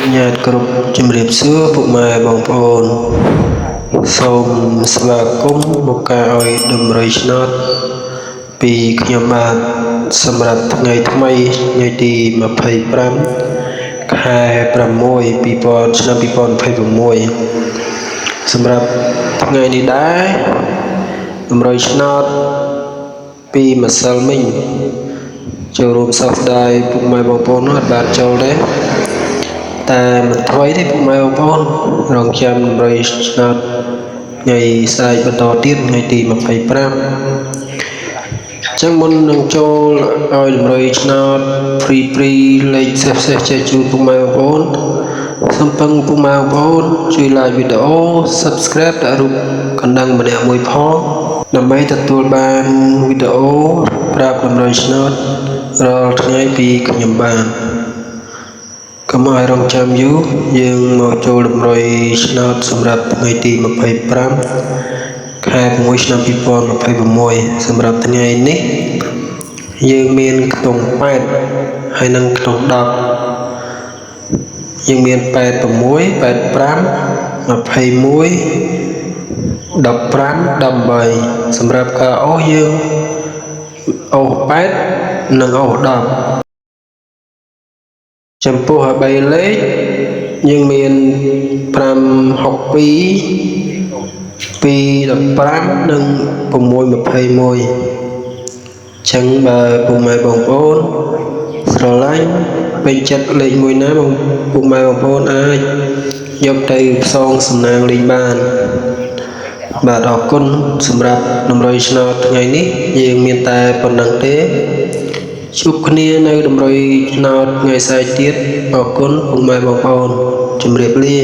ញ្ញាតគ្រប់ជំរាបសួរពុកម៉ែបងប្អូនសូមស្វាគមន៍មកការឲ្យតម្រុយឆ្នោតពីខ្ញុំបាទសម្រាប់ថ្ងៃថ្មីថ្ងៃទី25ខែ6ឆ្នាំ2026សម្រាប់ថ្ងៃនេះដែរតម្រុយឆ្នោតពីម្សិលមិញចូលរួមសោកស្ដាយពុកម៉ែបងប្អូនអត់បានចូលទេតែមិនថ្មីទេពុកម៉ែបងប្អូនរងចាំតម្រុយឆ្នោតថ្ងៃស្អែកបន្តទៀតថ្ងៃទី25ចឹងមុននឹងចូលឲ្យតម្រុយឆ្នោតព្រីលេខផ្សេងៗចែកជូនពុកម៉ែបងប្អូនសូមពឹងពុកម៉ែបងប្អូនជួយ like វីដេអូ Subscribe ដាក់រូបកណ្ដឹងម្នាក់មួយផងដើម្បីទទួលបានវីដេអូប្រាប់តម្រុយឆ្នោតរាល់ថ្ងៃពីខ្ញុំបានកុំឲ្យរងចាំយូរយើងមកចូលតម្រុយឆ្នោតសម្រាប់ថ្ងៃទី25ខែ6ឆ្នាំ2026សម្រាប់ថ្ងៃនេះយើងមានខ្ទង់8ហើយនិងខ្ទង់10យើងមាន86 85 21 15 18សម្រាប់ការអូសយើងអូស8និងអូស10ចំពោះ3លេខយើងមាន562 215និង621ចឹងបើពុកម៉ែបងប្អូនស្រឡាញ់ពេញចិត្តលេខមួយណាពុកម៉ែបងប្អូនអាចយកទៅផ្សងសំណាងលេខបានបាទអរគុណសម្រាប់តម្រុយឆ្នោតថ្ងៃនេះយើងមានតែប៉ុណ្្នឹងទេជួបគ្នានៅតម្រុយឆ្នោតថ្ងៃស្អែកទៀតអរគុណពុកម៉ែបងប្អូនជម្រាបលា